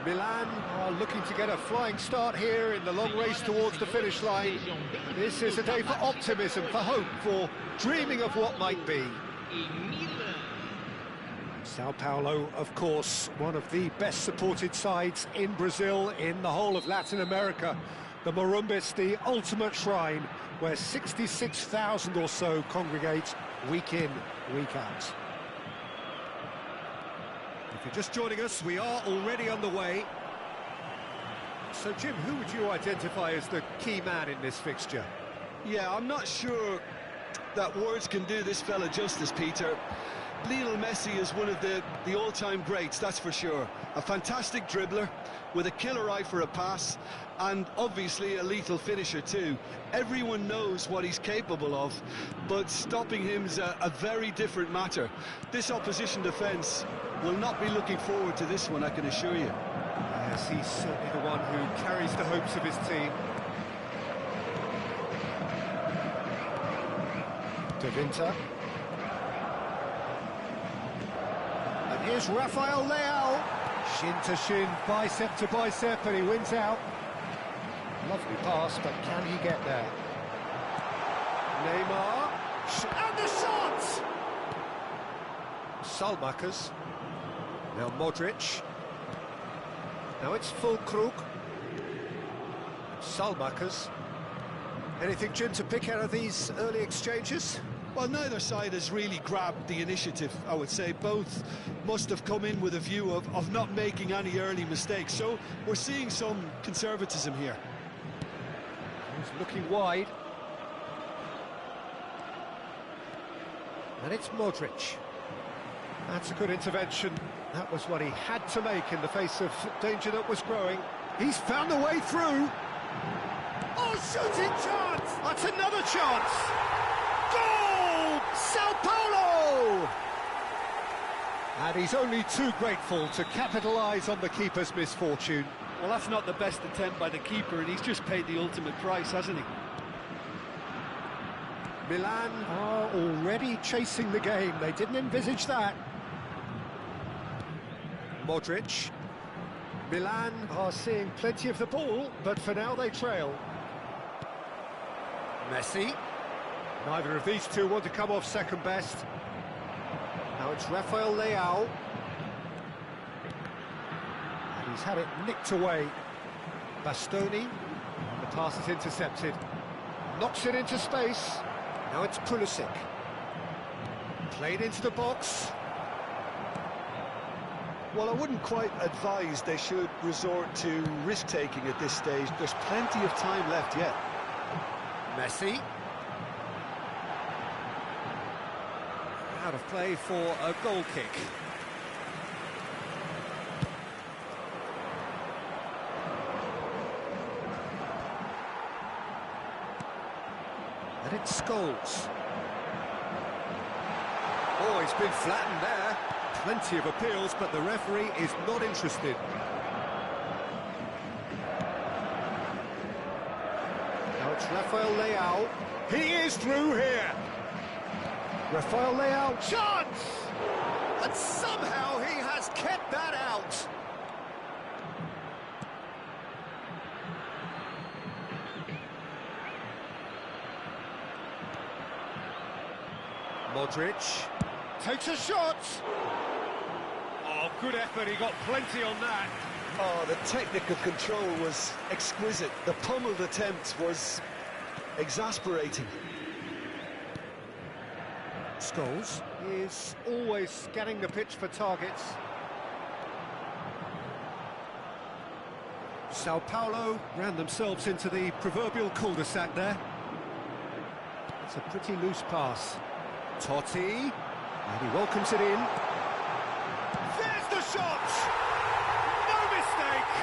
Milan are looking to get a flying start here in the long race towards the finish line. This is a day for optimism, for hope, for dreaming of what might be. Sao Paulo, of course, one of the best supported sides in Brazil, in the whole of Latin America. The Morumbis, the ultimate shrine, where 66,000 or so congregate week in, week out. If you're just joining us, we are already on the way. So, Jim, who would you identify as the key man in this fixture? Yeah, I'm not sure that words can do this fella justice, Peter. Lionel Messi is one of the all-time greats, that's for sure. A fantastic dribbler with a killer eye for a pass, and obviously a lethal finisher too. Everyone knows what he's capable of, but stopping him's a very different matter. This opposition defence will not be looking forward to this one, I can assure you. Yes, he's certainly the one who carries the hopes of his team. De Winter. And here's Rafael Leao. Shin to shin, bicep to bicep, and he wins out. Lovely pass, but can he get there? Neymar. And the shot! Salmakers. Now Modric. Now it's Fulkrug. Salmakers. Anything, Jim, to pick out of these early exchanges? Well, neither side has really grabbed the initiative, I would say. Both must have come in with a view of not making any early mistakes. So we're seeing some conservatism here. He's looking wide. And it's Modric. That's a good intervention. That was what he had to make in the face of danger that was growing. He's found a way through. Oh, shooting chance! That's another chance! Goal! Sao Paulo! And he's only too grateful to capitalise on the keeper's misfortune. Well, that's not the best attempt by the keeper, and he's just paid the ultimate price, hasn't he? Milan are already chasing the game. They didn't envisage that. Modric. Milan are seeing plenty of the ball, but for now they trail. Messi. Neither of these two want to come off second best. Now it's Rafael Leao. And he's had it nicked away. Bastoni. The pass is intercepted. Knocks it into space. Now it's Pulisic. Played into the box. Well, I wouldn't quite advise they should resort to risk-taking at this stage. There's plenty of time left yet. Messi. Out of play for a goal kick. And it's Scholes. Oh, he's been flattened there. Plenty of appeals, but the referee is not interested. Now it's Rafael Leao. He is through here. Rafael Leao, chance! And somehow he has kept that out. Modric takes a shot. Oh, good effort, he got plenty on that. Oh, the technical control was exquisite. The pummeled attempt was exasperating. Scholes is always scanning the pitch for targets. Sao Paulo ran themselves into the proverbial cul-de-sac there. It's a pretty loose pass. Totti, and he welcomes it in. There's the shot! No mistake!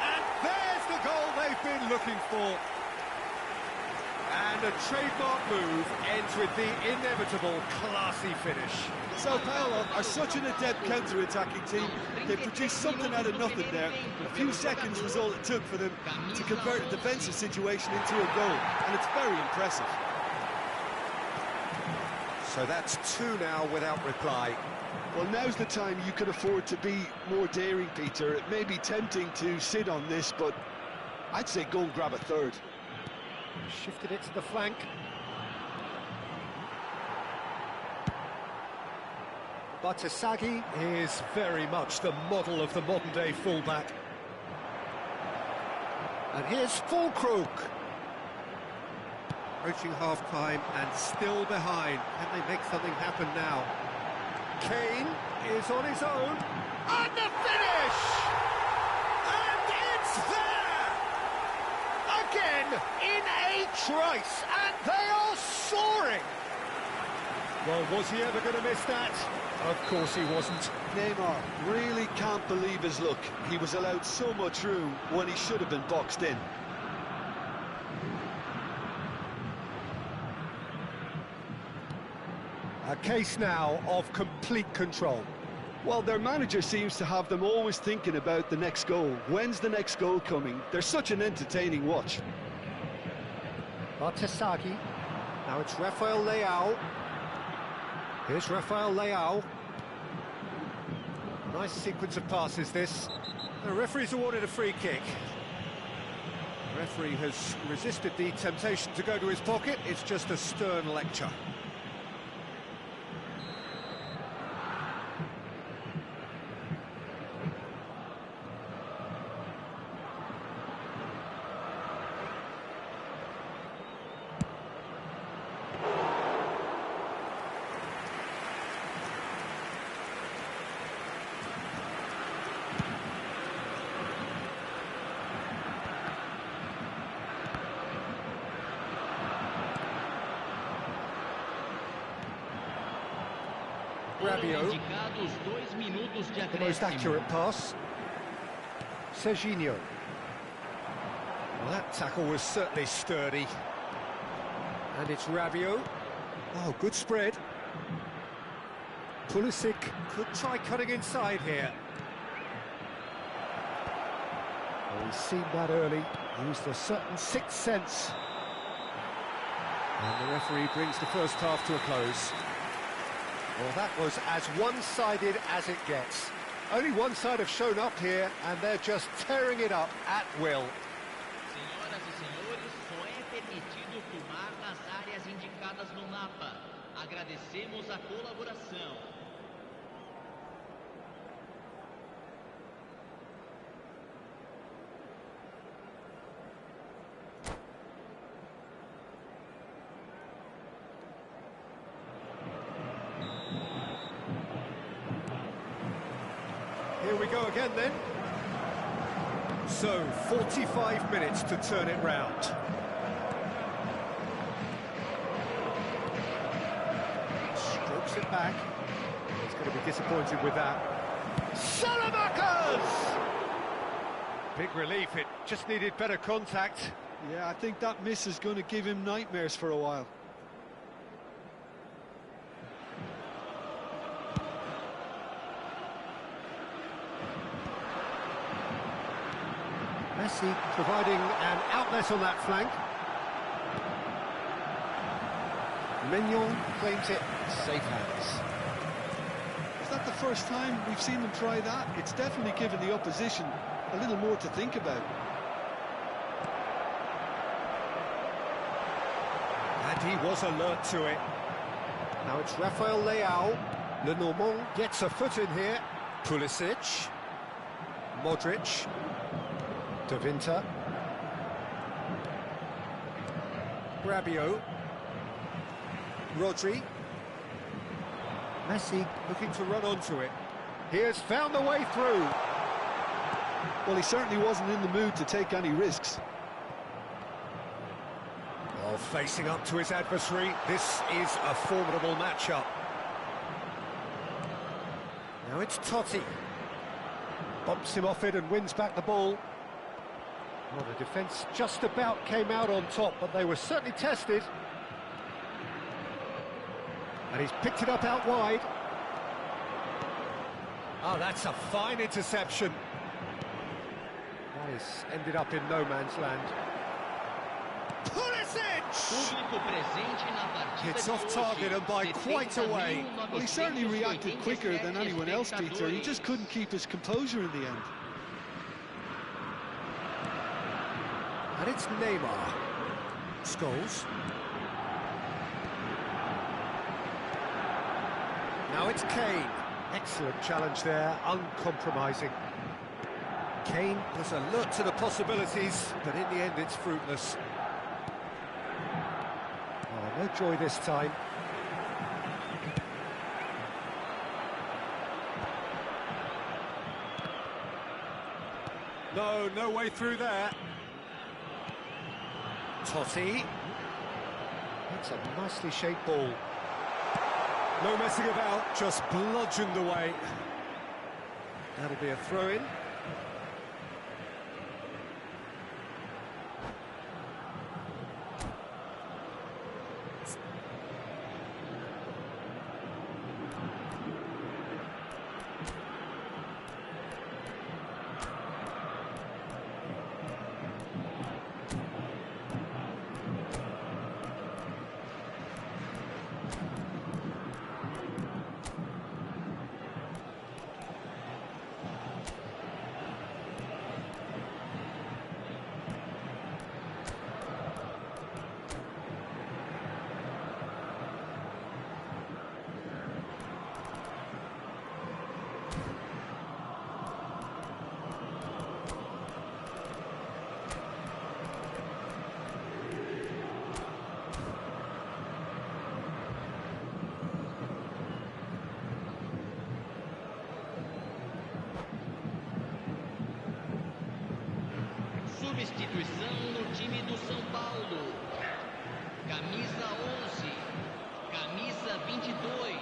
And there's the goal they've been looking for. And a trademark move ends with the inevitable classy finish. Sao Paulo are such an adept counter-attacking team. They produced something out of nothing there. A few seconds was all it took for them to convert a defensive situation into a goal, and it's very impressive. So that's two now without reply. Well, now's the time you can afford to be more daring, Peter. It may be tempting to sit on this, but I'd say go and grab a third. Shifted it to the flank. Batasagi is very much the model of the modern-day fullback. And here's Fulkrug. Approaching half-time and still behind. Can they make something happen now? Kane is on his own. And the finish! And it's there! Again, in a trice, and they are soaring! Well, was he ever going to miss that? Of course he wasn't. Neymar really can't believe his luck. He was allowed so much room when he should have been boxed in. A case now of complete control. Well, their manager seems to have them always thinking about the next goal. When's the next goal coming? They're such an entertaining watch. Bartesaghi. Now it's Rafael Leao. Here's Rafael Leao. Nice sequence of passes, this. The referee's awarded a free kick. The referee has resisted the temptation to go to his pocket. It's just a stern lecture. Rabiot, the most accurate pass. Serginho. Well, that tackle was certainly sturdy. And it's Rabiot. Oh, good spread. Pulisic could try cutting inside here. Oh, he's seen that early. Used a certain sixth sense. And the referee brings the first half to a close. Well, that was as one-sided as it gets. Only one side have shown up here, and they're just tearing it up at will. Senhoras e senhores, só é permitido filmar nas áreas indicadas no mapa. Agradecemos a colaboração. Here we go again then. So, 45 minutes to turn it round. Strokes it back. He's going to be disappointed with that. Salamakers! Big relief, it just needed better contact. Yeah, I think that miss is going to give him nightmares for a while. Messi providing an outlet on that flank. Mignon claims it, safe hands. Is that the first time we've seen them try that? It's definitely given the opposition a little more to think about. And he was alert to it. Now it's Rafael Leao. Le Normand gets a foot in here. Pulisic. Modric. De Winter. Rabiot. Rodri. Messi looking to run onto it. He has found the way through. Well, he certainly wasn't in the mood to take any risks. Oh, facing up to his adversary, this is a formidable matchup. Now it's Totti. Bumps him off it and wins back the ball. Well, the defence just about came out on top, but they were certainly tested. And he's picked it up out wide. Oh, that's a fine interception. That has ended up in no man's land. Pulisic! It's off target and by quite a way. Well, he certainly reacted quicker than anyone else, Peter. He just couldn't keep his composure in the end. And it's Neymar. Scholes. Now it's Kane. Excellent challenge there, uncompromising. Kane was alert to the possibilities, but in the end it's fruitless. Oh, no joy this time. No way through there. Totti. That's a nicely shaped ball. No messing about, just bludgeoned away. That'll be a throw-in. Substituição no time do São Paulo. Camisa 11, camisa 22.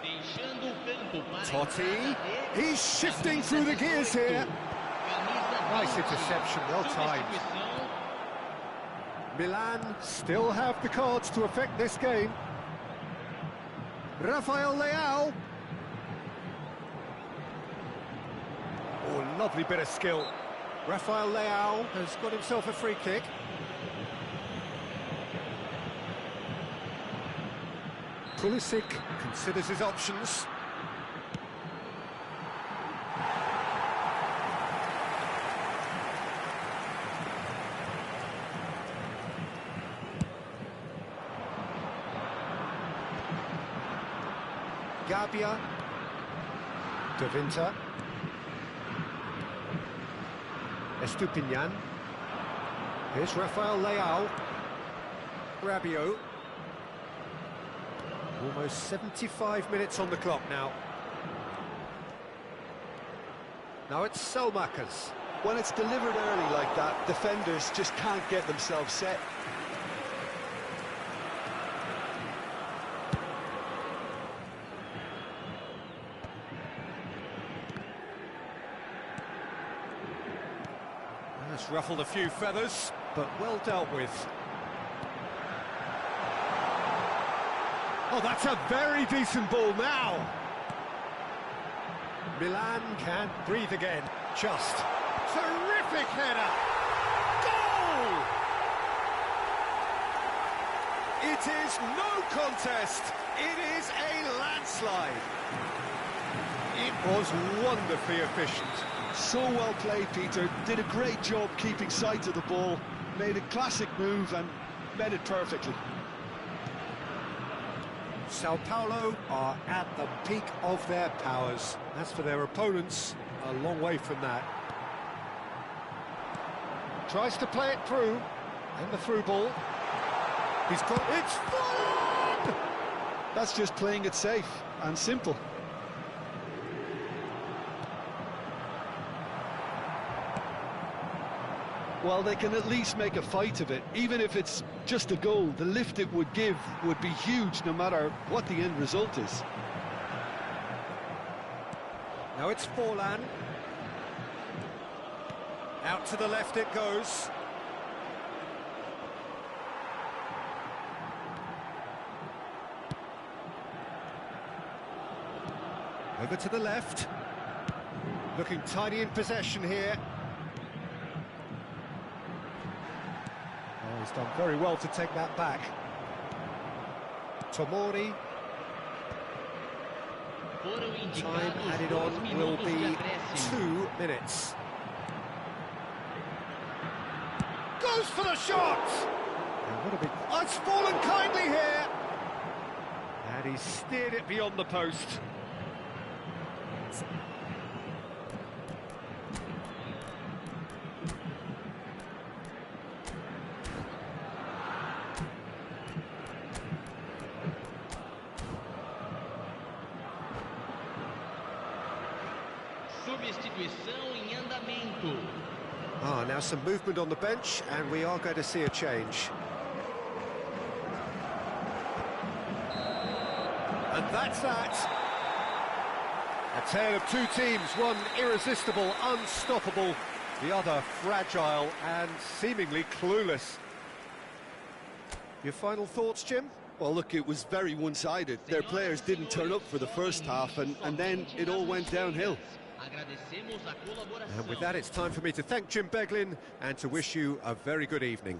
Deixando o campo para Totti, he's shifting through the gears here. Nice interception, well timed. Milan still have the cards to affect this game. Rafael Leao. Oh, lovely bit of skill. Rafael Leao has got himself a free kick. Pulisic considers his options. Gabia, De Winter, Estupinian. Here's Rafael Leao, Rabiot. Almost 75 minutes on the clock now. Now it's Selmakers. When it's delivered early like that, defenders just can't get themselves set. That's ruffled a few feathers, but well dealt with. Oh, that's a very decent ball now. Milan can't breathe again. Just terrific header. Goal! It is no contest. It is a landslide. It was wonderfully efficient. So well played, Peter. Did a great job keeping sight of the ball. Made a classic move and met it perfectly. Sao Paulo are at the peak of their powers. As for their opponents, a long way from that. Tries to play it through, and the through ball. He's got it's fun! That's just playing it safe and simple. Well, they can at least make a fight of it. Even if it's just a goal, the lift it would give would be huge no matter what the end result is. Now it's Forlan. Out to the left it goes. Over to the left. Looking tidy in possession here. He's done very well to take that back. Tomori. Time added on will be 2 minutes. Goes for the shot! Oh, it's fallen kindly here! And he steered it beyond the post. Substituição em andamento. Now some movement on the bench, and we are going to see a change. And that's that. A tale of two teams, one irresistible, unstoppable, the other fragile and seemingly clueless. Your final thoughts, Jim? Well, look, it was very one-sided. Their players didn't turn up for the first half, and then it all went downhill. And with that, it's time for me to thank Jim Beglin and to wish you a very good evening.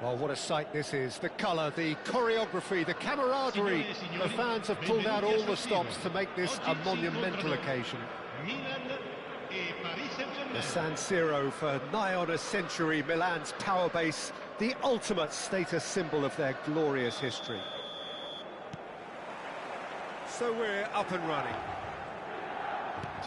Well, what a sight this is. The colour, the choreography, the camaraderie. The fans have pulled out all the stops to make this a monumental occasion. The San Siro, for nigh on a century, Milan's power base, the ultimate status symbol of their glorious history. So we're up and running.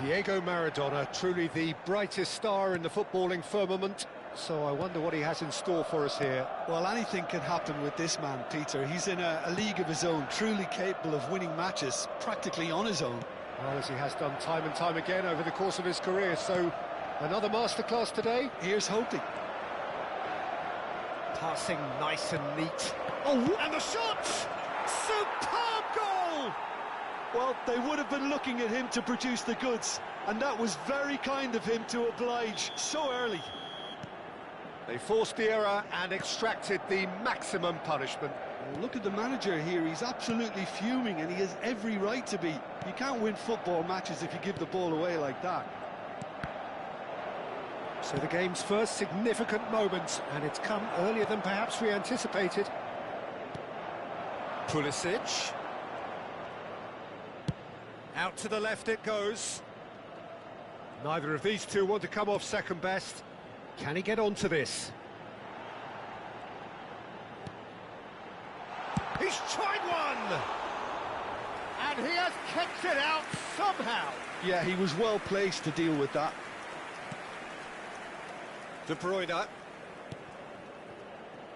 Diego Maradona, truly the brightest star in the footballing firmament. So I wonder what he has in store for us here. Well, anything can happen with this man, Peter. He's in a league of his own, truly capable of winning matches, practically on his own. Well, as he has done time and time again over the course of his career. So another masterclass today. Here's hoping. Passing nice and neat. Oh, and the shot! Superb goal! Well, they would have been looking at him to produce the goods, and that was very kind of him to oblige so early. They forced the error and extracted the maximum punishment. Well, look at the manager here. He's absolutely fuming, and he has every right to be. You can't win football matches if you give the ball away like that. So the game's first significant moment, and it's come earlier than perhaps we anticipated. Pulisic. Out to the left it goes. Neither of these two want to come off second best. Can he get onto this? He's tried one! And he has kept it out somehow. Yeah, he was well placed to deal with that. De Bruyne.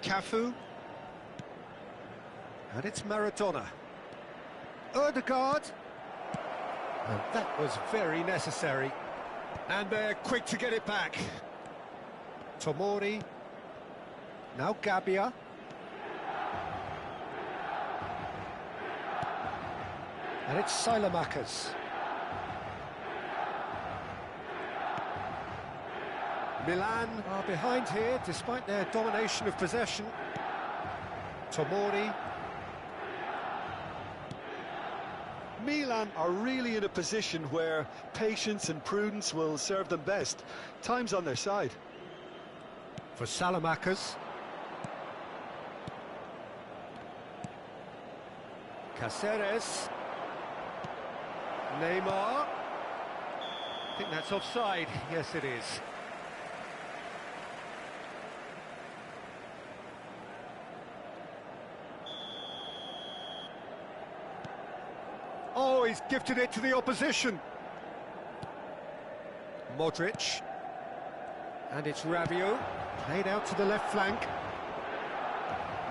Cafu. And it's Maradona. Odegaard. And that was very necessary. And they're quick to get it back. Tomori. Now Gabbia. And it's Silamakers. Milan are behind here, despite their domination of possession. Tomori. Milan are really in a position where patience and prudence will serve them best. Time's on their side. For Salamakers. Caceres. Neymar. I think that's offside. Yes, it is. Oh, he's gifted it to the opposition. Modric. And it's Rabiot. Played out to the left flank.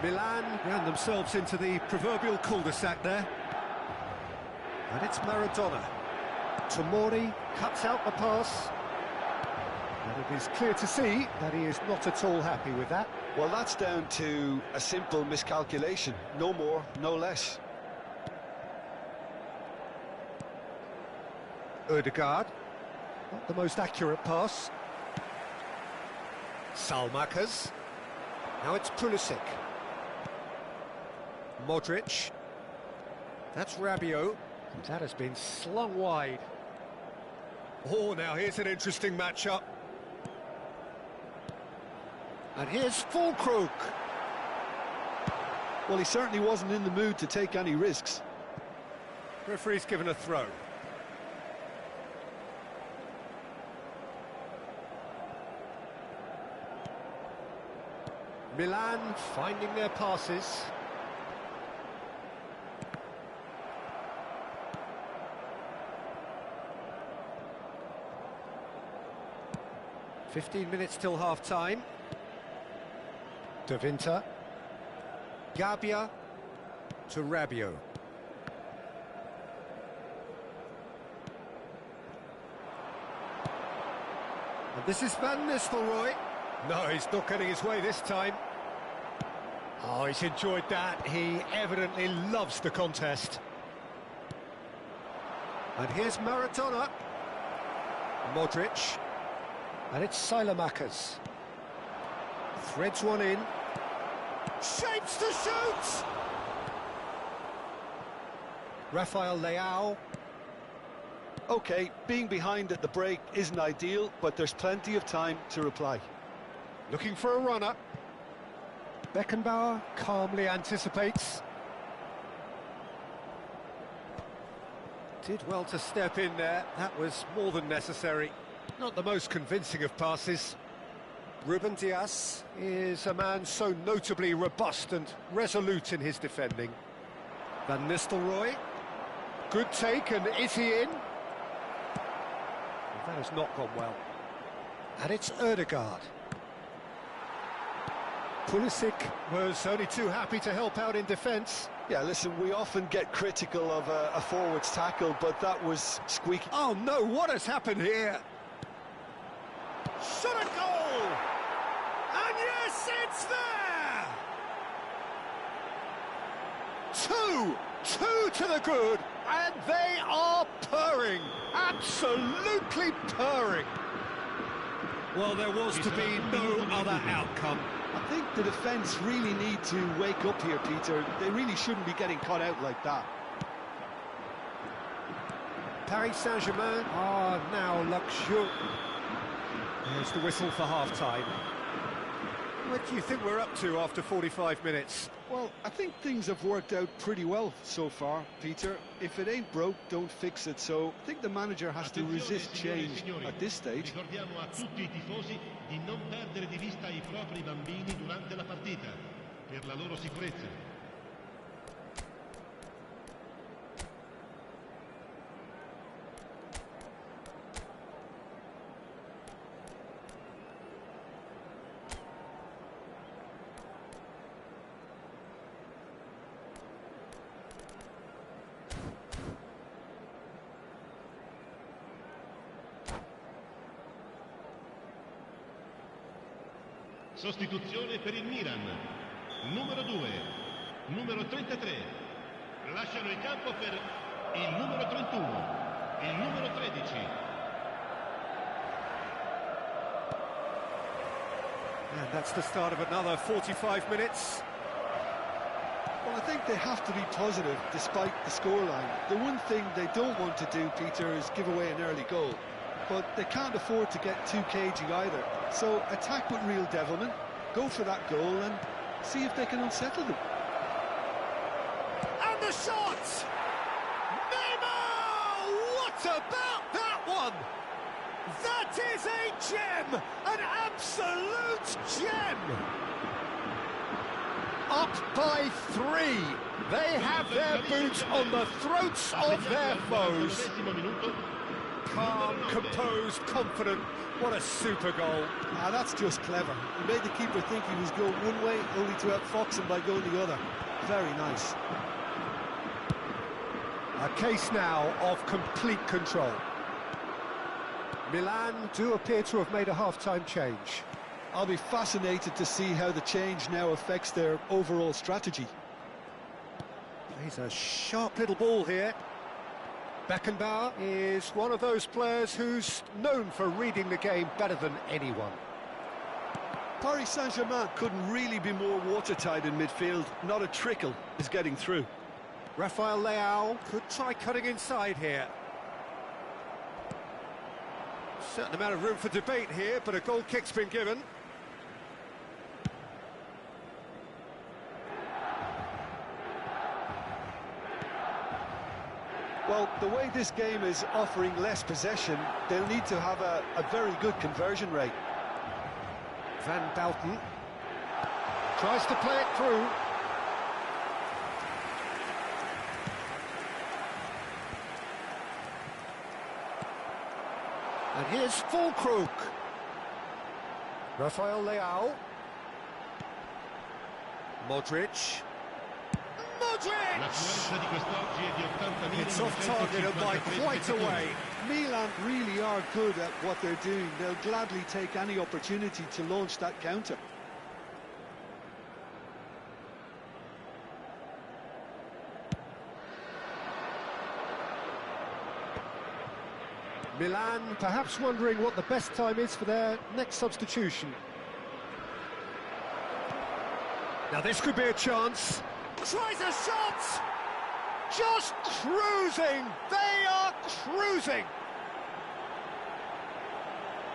Milan ran themselves into the proverbial cul-de-sac there. And it's Maradona. Tomori cuts out the pass. And it is clear to see that he is not at all happy with that. Well, that's down to a simple miscalculation. No more, no less. Odegaard. Not the most accurate pass. Salmakers. Now it's Pulisic. Modric. That's Rabiot. And that has been slung wide. Oh, now here's an interesting matchup. And here's Fulkrug. Well, he certainly wasn't in the mood to take any risks. Referee's given a throw. Milan finding their passes. "15 minutes till half-time. De Winter. Gabbia to Rabiot. And this is Van Nistelrooy. No, he's not getting his way this time. Oh, he's enjoyed that. He evidently loves the contest. And here's Maradona. Modric. And it's Silamakers. Threads one in. Shapes to shoot! Rafael Leao. OK, being behind at the break isn't ideal, but there's plenty of time to reply. Looking for a runner. Beckenbauer calmly anticipates. Did well to step in there, that was more than necessary. Not the most convincing of passes. Ruben Dias is a man so notably robust and resolute in his defending. Van Nistelrooy, good take, and is he in? Well, that has not gone well. And it's Ødegaard. Pulisic was only too happy to help out in defence. Yeah, listen, we often get critical of a forward's tackle, but that was squeaky. Oh no, what has happened here? Shot a goal! And yes, it's there! Two to the good, and they are purring, absolutely purring. Well, there was to be no other outcome. I think the defence really need to wake up here, Peter. They really shouldn't be getting caught out like that. Paris Saint-Germain are now luxurious. There's the whistle for half-time. What do you think we're up to after 45 minutes? Well, I think things have worked out pretty well so far, Peter. If it ain't broke, don't fix it. So I think the manager has to resist change at this stage. Ricordiamo a tutti I tifosi di non perdere di vista I propri bambini durante la partita, per la loro sicurezza. Sostituzione per il Milan, numero 2, numero 33, lasciano il campo per il numero 31, il numero 13. And that's the start of another 45 minutes. Well, I think they have to be positive despite the scoreline. The one thing they don't want to do, Peter, is give away an early goal. But they can't afford to get too cagey either. So attack with real devilment, go for that goal and see if they can unsettle them. And the shot! Neymar! What about that one? That is a gem! An absolute gem! Up by 3. They have their boots on the throats of their foes. Calm, composed, confident. What a super goal. Ah, that's just clever. He made the keeper think he was going one way, only to outfox him by going the other. Very nice. A case now of complete control. Milan do appear to have made a half-time change. I'll be fascinated to see how the change now affects their overall strategy. He's a sharp little ball here. Beckenbauer is one of those players who's known for reading the game better than anyone. Paris Saint-Germain couldn't really be more watertight in midfield. Not a trickle is getting through. Rafael Leao could try cutting inside here. Certain amount of room for debate here, but a goal kick's been given. Well, the way this game is offering less possession, they'll need to have a very good conversion rate. Van Bouten tries to play it through. And here's Fulkrug. Rafael Leao. Modric. It's off target and by quite a way. Milan really are good at what they're doing. They'll gladly take any opportunity to launch that counter. Milan perhaps wondering what the best time is for their next substitution. Now this could be a chance. Tries a shot! Just cruising! They are cruising!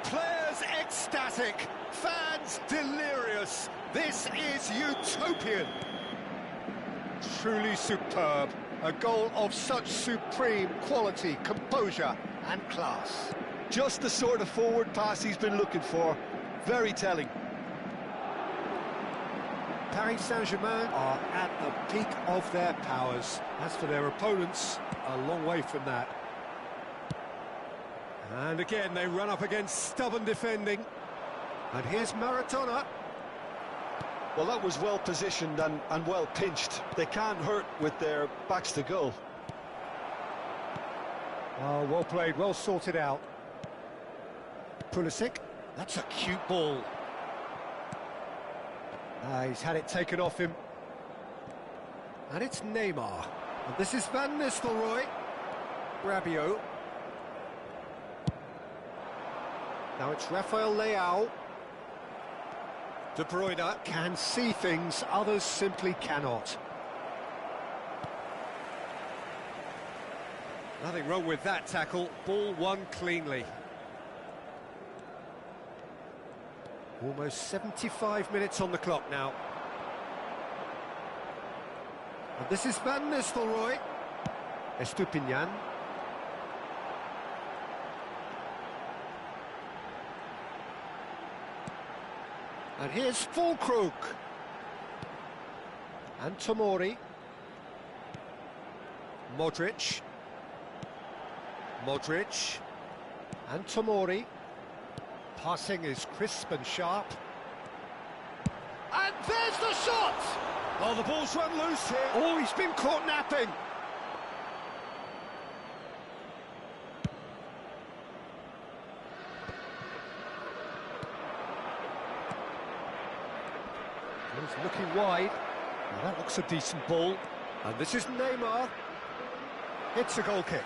Players Supporters ecstatic, fans delirious. This is utopian. Truly superb. A goal of such supreme quality, composure and class. Just the sort of forward pass he's been looking for. Very telling. Paris Saint-Germain are at the peak of their powers. As for their opponents, a long way from that. And again, they run up against stubborn defending. And here's Maradona. Well, that was well positioned and well pinched. They can't hurt with their backs to goal. Oh, well played, well sorted out. Pulisic, that's a cute ball. He's had it taken off him. And it's Neymar. And this is Van Nistelrooy. Rabiot. Now it's Rafael Leao. De Bruyne can see things others simply cannot. Nothing wrong with that tackle. Ball won cleanly. Almost 75 minutes on the clock now. And this is Van Nistelrooy. Estupinian. And here's Fulkrug. And Tomori. Modric. Modric. And Tomori. Passing is crisp and sharp. And there's the shot! Oh, the ball's run loose here. Oh, he's been caught napping. He's looking wide. Now that looks a decent ball. And this is Neymar. It's a goal kick.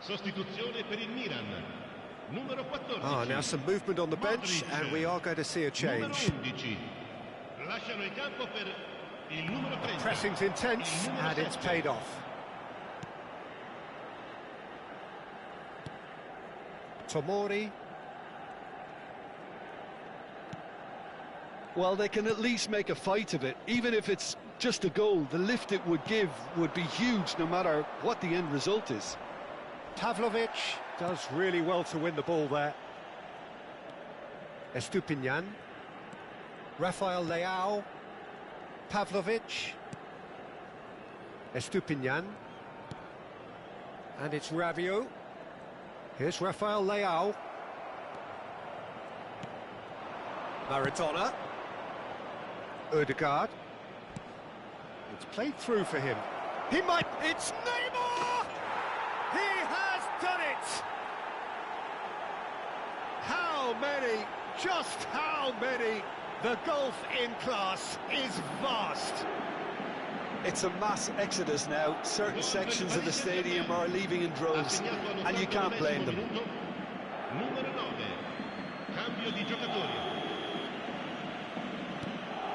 Sostituzione per il Milan. Numero 14. Ah, now some movement on the bench, and we are going to see a change. Numero 11. Lasciano il campo per il numero 30. Pressing's intense, and it's paid off. Tomori. Well, they can at least make a fight of it. Even if it's just a goal, the lift it would give would be huge no matter what the end result is. Pavlovic does really well to win the ball there. Estupinian. Rafael Leao. Pavlovic. Estupinian. And it's Rabiot. Here's Rafael Leao. Maradona. Odegaard. It's played through for him. He might... It's Neymar! He has done it! How many? Just how many? The gulf in class is vast. It's a mass exodus now. Certain sections of the stadium are leaving in droves, and you can't blame them. Numero 9. Cambio di giocatori.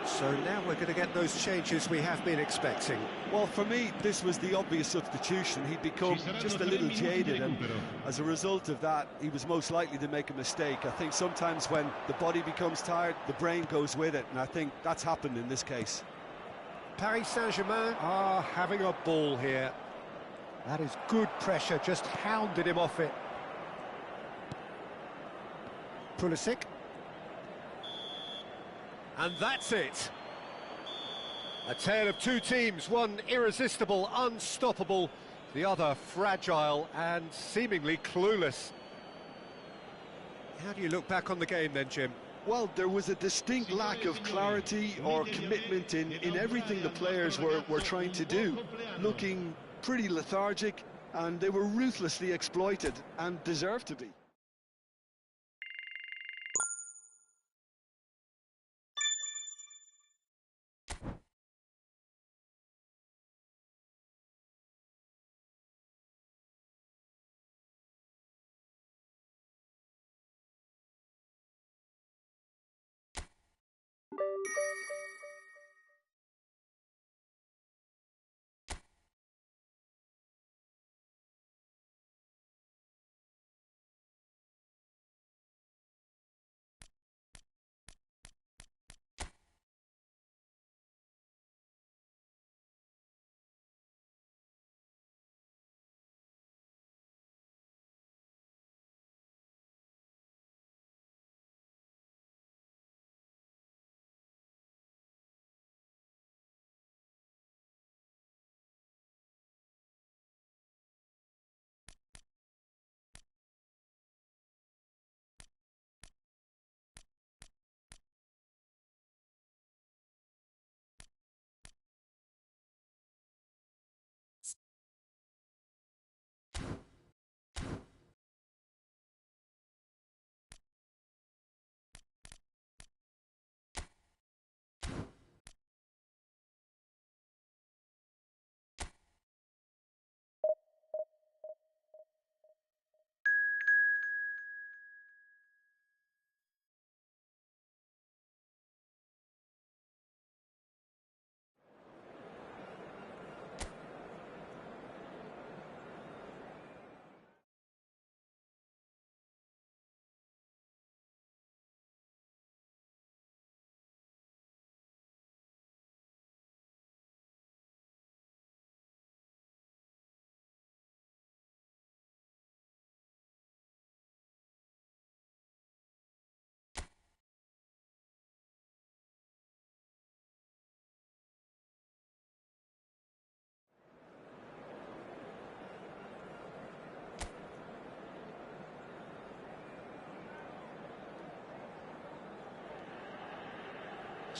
So now we're going to get those changes we have been expecting. Well, for me, this was the obvious substitution. He'd become just a little jaded, and as a result of that, he was most likely to make a mistake. I think sometimes when the body becomes tired, the brain goes with it, and I think that's happened in this case. Paris Saint-Germain are having a ball here. That is good pressure, just hounded him off it. Pulisic. And that's it. A tale of two teams, one irresistible, unstoppable, the other fragile and seemingly clueless. How do you look back on the game then, Jim? Well, there was a distinct lack of clarity or commitment in everything the players were trying to do. Looking pretty lethargic, and they were ruthlessly exploited and deserved to be.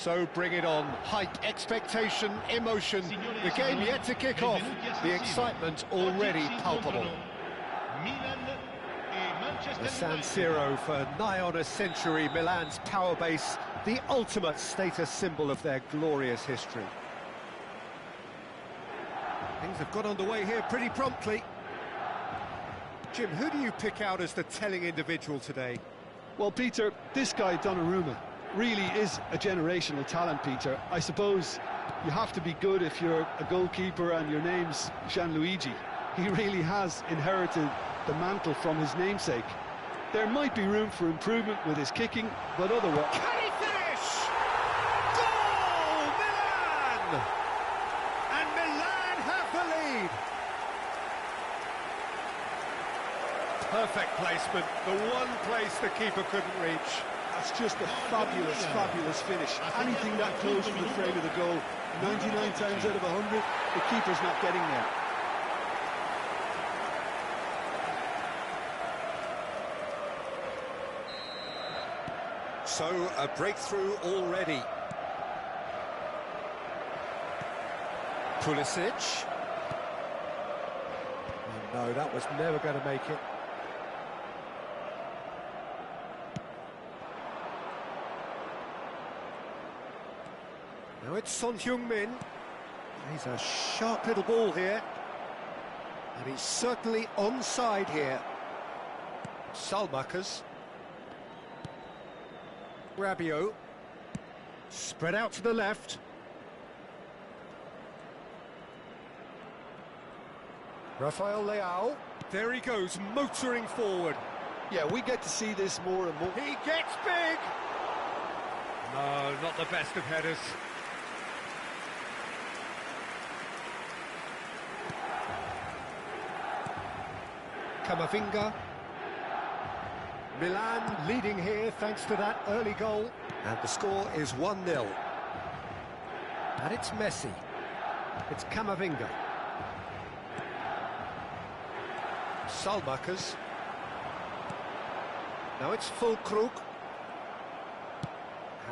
So bring it on. Hype, expectation, emotion. The game yet to kick off. The excitement already palpable. The San Siro for nigh on a century, Milan's power base, the ultimate status symbol of their glorious history. Things have got underway here pretty promptly. Jim, who do you pick out as the telling individual today? Well, Peter, this guy, Donnarumma, really is a generational talent, Peter. I suppose you have to be good if you're a goalkeeper and your name's Gianluigi. He really has inherited the mantle from his namesake. There might be room for improvement with his kicking, but otherwise... Can he finish? Goal! Milan! And Milan have the lead. Perfect placement, the one place the keeper couldn't reach. That's just a fabulous, fabulous finish. Anything that close from the frame of the goal, 99 times out of 100, the keeper's not getting there. So, a breakthrough already. Pulisic. Oh, no, that was never going to make it. Now it's Son Heung-min. He's a sharp little ball here. And he's certainly onside here. Salmakers. Rabiot. Spread out to the left. Rafael Leao. There he goes, motoring forward. Yeah, we get to see this more and more. He gets big! No, not the best of headers. Camavinga. Milan leading here thanks to that early goal. And the score is 1-0. And it's Messi. It's Camavinga. Salmakers. Now it's Fulkrug.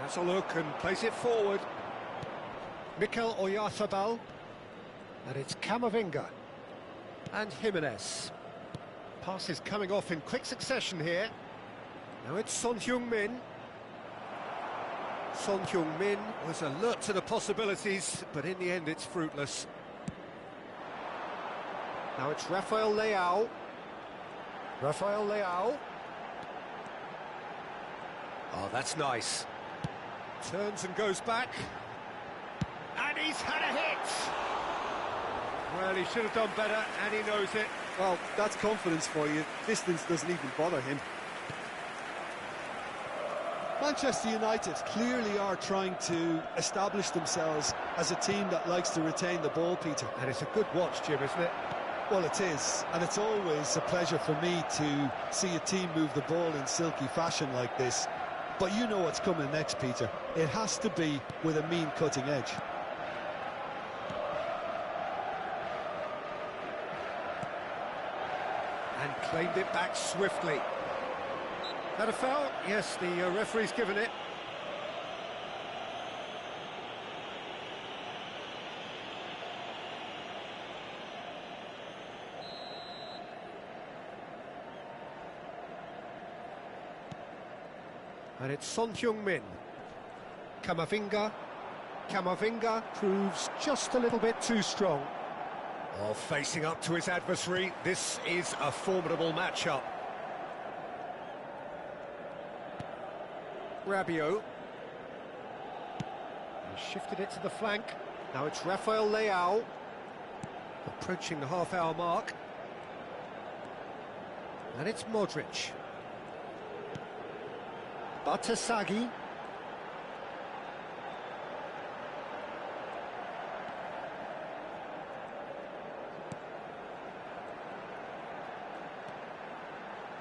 Has a look and plays it forward. Mikel Oyarzabal. And it's Camavinga. And Jimenez. Pass is coming off in quick succession here. Now it's Son Heung-min. Son Heung-min was alert to the possibilities, but in the end it's fruitless. Now it's Rafael Leao. Rafael Leao. Oh, that's nice. Turns and goes back. And he's had a hit! Well, he should have done better, and he knows it. Well, that's confidence for you. Distance doesn't even bother him. Manchester United clearly are trying to establish themselves as a team that likes to retain the ball, Peter. And it's a good watch, Jim, isn't it? Well, it is, and it's always a pleasure for me to see a team move the ball in silky fashion like this. But you know what's coming next, Peter. It has to be with a mean cutting edge. And claimed it back swiftly. That a foul? Yes, the referee's given it. And it's Son Heung-min. Camavinga. Camavinga proves just a little bit too strong. Oh, facing up to his adversary, this is a formidable matchup. Rabiot. He shifted it to the flank. Now it's Rafael Leao. Approaching the half-hour mark. And it's Modric. Batasagi.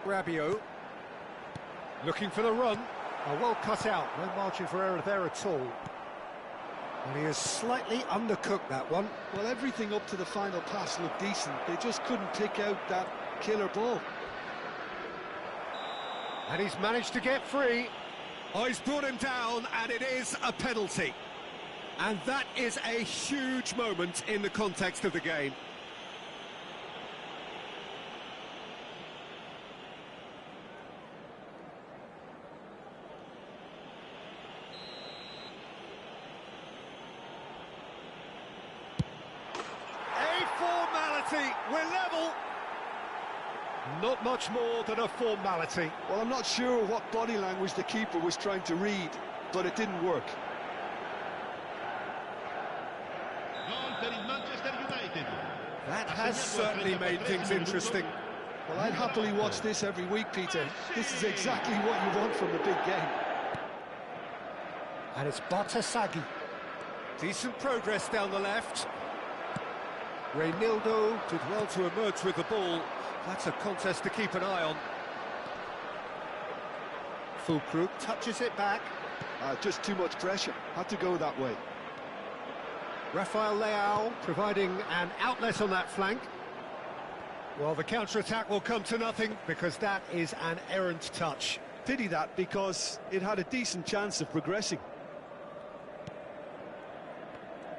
Rabiot. Looking for the run. Oh, well cut out. No margin for error there at all. And he has slightly undercooked that one. Well, everything up to the final pass looked decent. They just couldn't pick out that killer ball. And he's managed to get free. Oh, he's brought him down, and it is a penalty. And that is a huge moment in the context of the game. We're level. Not much more than a formality. Well, I'm not sure what body language the keeper was trying to read, but it didn't work. That has certainly made things interesting. Well, I'd happily watch this every week, Peter. This is exactly what you want from a big game. And it's Batasagi. Decent progress down the left. Reynildo did well to emerge with the ball. That's a contest to keep an eye on. Fulkrug touches it back. Just too much pressure. Had to go that way. Rafael Leao providing an outlet on that flank. Well, the counter-attack will come to nothing because that is an errant touch. Pity that, because it had a decent chance of progressing.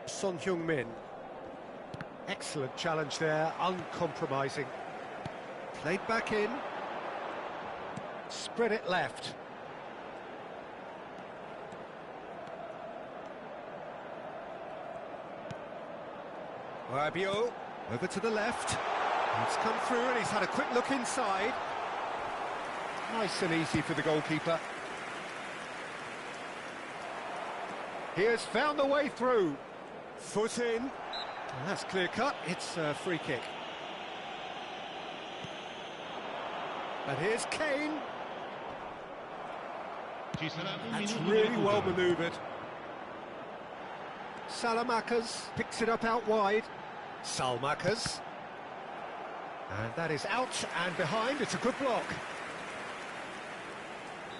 Son Heung-min. Excellent challenge there, uncompromising. Played back in. Spread it left. Rabiot over to the left. He's come through and he's had a quick look inside. Nice and easy for the goalkeeper. He has found the way through. Foot in. And that's clear cut. It's a free kick. And here's Kane. That's really well manoeuvred. Salamakers picks it up out wide. Salmakers. And that is out and behind. It's a good block.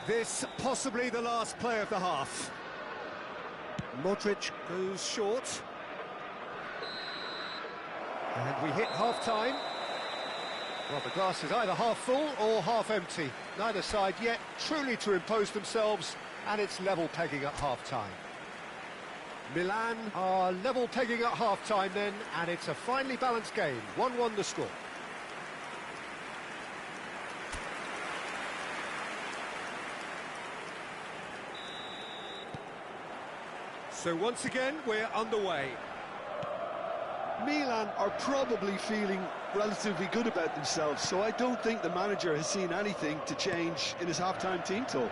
This possibly the last play of the half. Modric goes short. And we hit half-time. Well, the glass is either half full or half empty. Neither side yet truly to impose themselves, and it's level pegging at half-time. Milan are level pegging at half-time then, and it's a finely balanced game. 1-1 the score. So once again, we're underway. Milan are probably feeling relatively good about themselves, so I don't think the manager has seen anything to change in his half-time team talk.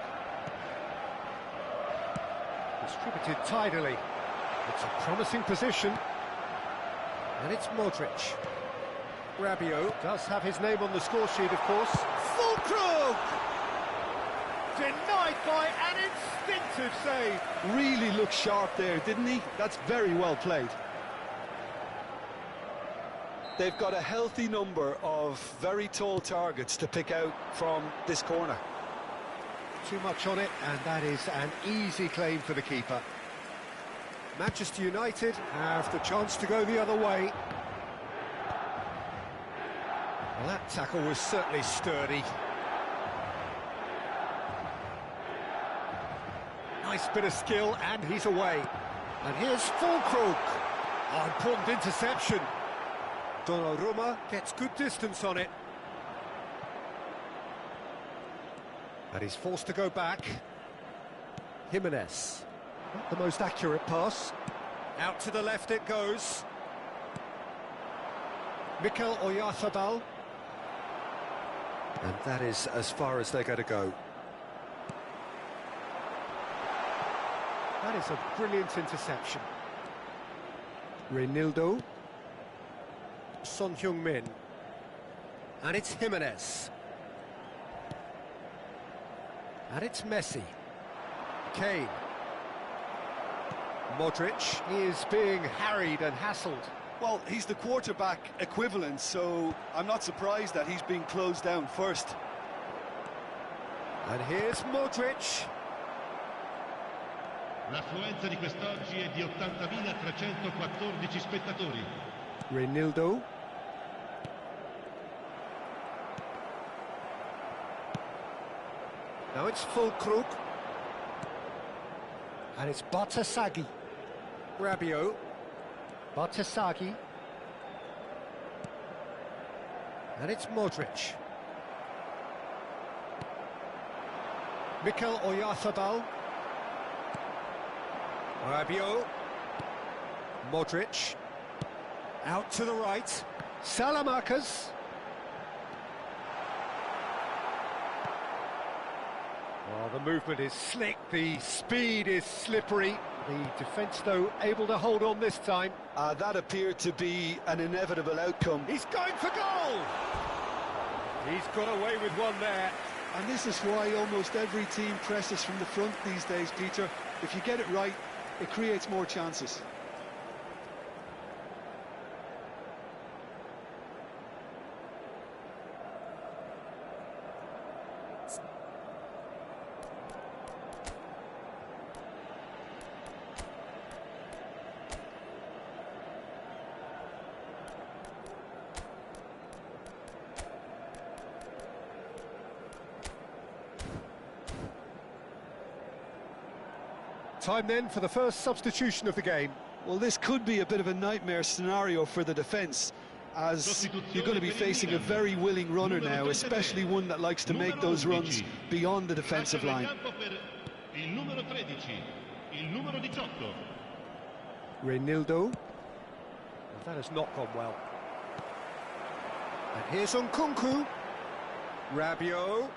Distributed tidily. It's a promising position. And it's Modric. Rabiot does have his name on the score sheet, of course. Fulkrug! Denied by an instinctive save. Really looked sharp there, didn't he? That's very well played. They've got a healthy number of very tall targets to pick out from this corner. Too much on it, and that is an easy claim for the keeper. Manchester United have the chance to go the other way. Well, that tackle was certainly sturdy. Nice bit of skill, and he's away. And here's Fulkrug. Oh, important interception. Donnarumma gets good distance on it. And he's forced to go back. Jimenez. Not the most accurate pass. Out to the left it goes. Mikel Oyarzabal. And that is as far as they're going to go. That is a brilliant interception. Reynildo. Son Heung-min. And it's Jimenez. And it's Messi. Kane. Modric is being harried and hassled. Well, he's the quarterback equivalent, so I'm not surprised that he's being closed down first. And here's Modric. L'affluenza di quest'oggi è di 80.314 spettatori. Reynildo. Now it's Fulkrug. And it's Batasagi. Rabiot. Batasagi. And it's Modric. Mikel Oyarzabal. Rabiot. Modric. Out to the right. Salamanca's. Well, the movement is slick, the speed is slippery. The defence, though, able to hold on this time. That appeared to be an inevitable outcome. He's going for goal! He's got away with one there. And this is why almost every team presses from the front these days, Peter. If you get it right, it creates more chances. Time then for the first substitution of the game. Well, this could be a bit of a nightmare scenario for the defence, as you're going to be facing a very willing runner now, especially one that likes to make those runs beyond the defensive line. Reinildo. Well, that has not gone well. And here's Nkunku. Rabiot.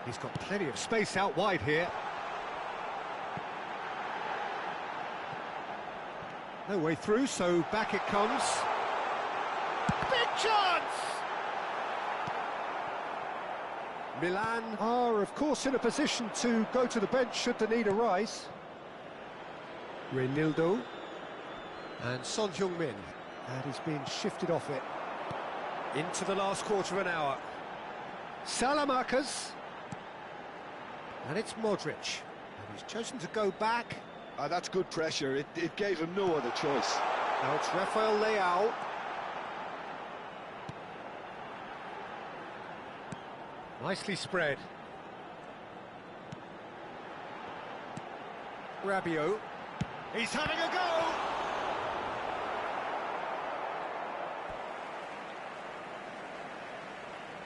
He's got plenty of space out wide here. No way through, so back it comes. Big chance! Milan are, of course, in a position to go to the bench should the need arise. Reinildo. And Son Heung-min. And he's being shifted off it. Into the last quarter of an hour. Salamanca's. And it's Modric. And he's chosen to go back. That's good pressure. It gave him no other choice. Now it's Rafael Leao. Nicely spread. Rabiot. He's having a go!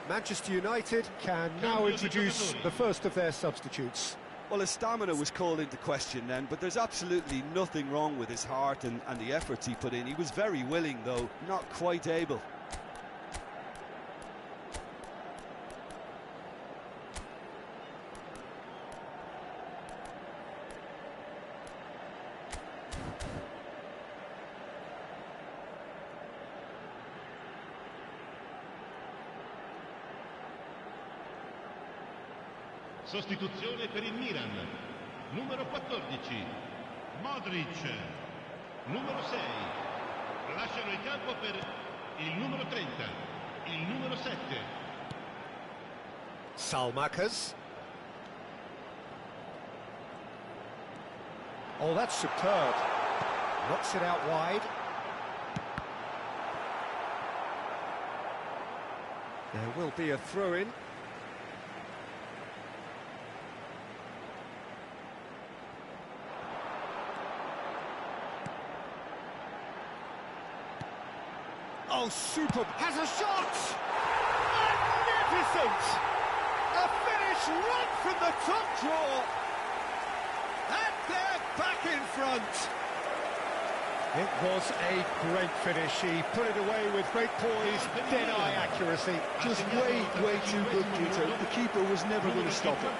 Manchester United can now introduce the first of their substitutes. Well, his stamina was called into question then, but there's absolutely nothing wrong with his heart and the efforts he put in. He was very willing, though, not quite able. Sostituzione per il Milan, numero 14, Modric, numero 6, lasciano il campo per il numero 30, il numero 7. Salmakas. Oh, that's superb. Knocks it out wide. There will be a throw-in. Oh, super! Has a shot! Magnificent! A finish right from the top draw! And they're back in front! It was a great finish. He put it away with great poise, dead-eye accuracy. Just way too good, Peter. The keeper was never going to stop it.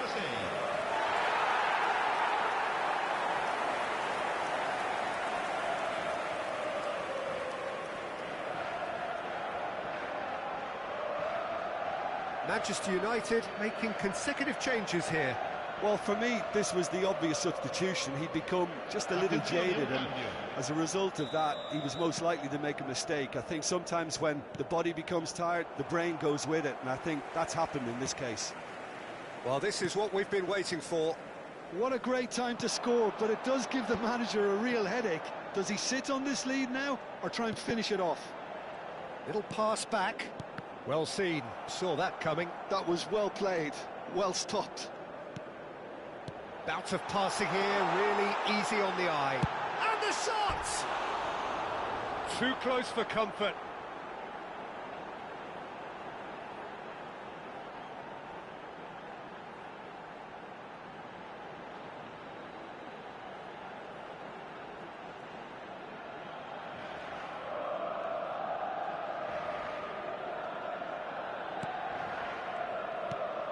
Manchester United making consecutive changes here. Well, for me, this was the obvious substitution. He'd become just a little jaded, and as a result of that, he was most likely to make a mistake. I think sometimes when the body becomes tired, the brain goes with it, and I think that's happened in this case. Well, this is what we've been waiting for. What a great time to score, but it does give the manager a real headache. Does he sit on this lead now, or try and finish it off? Little pass back. Well seen, saw that coming. That was well played, well stopped. Bout of passing here, really easy on the eye. And the shot! Too close for comfort.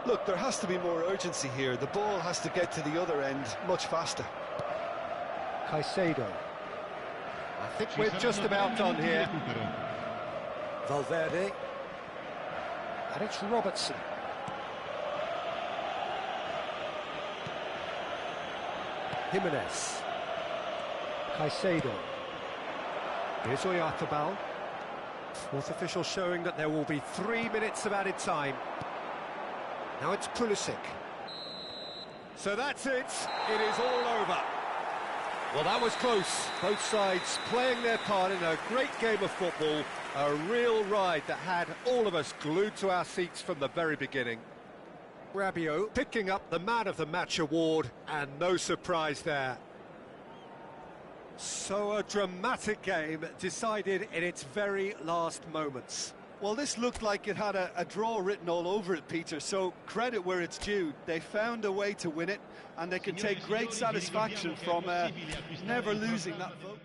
Look, there has to be more urgency here. The ball has to get to the other end much faster. Caicedo. I think we're just about done here. Valverde. And it's Robertson. Jimenez. Caicedo. Here's Oyarzabal. Fourth official showing that there will be 3 minutes of added time. Now it's Pulisic. So that's it. It is all over. Well, that was close. Both sides playing their part in a great game of football. A real ride that had all of us glued to our seats from the very beginning. Rabiot picking up the Man of the Match award, and no surprise there. So a dramatic game decided in its very last moments. Well, this looked like it had a draw written all over it, Peter, so credit where it's due. They found a way to win it, and they can take great satisfaction from never losing that vote.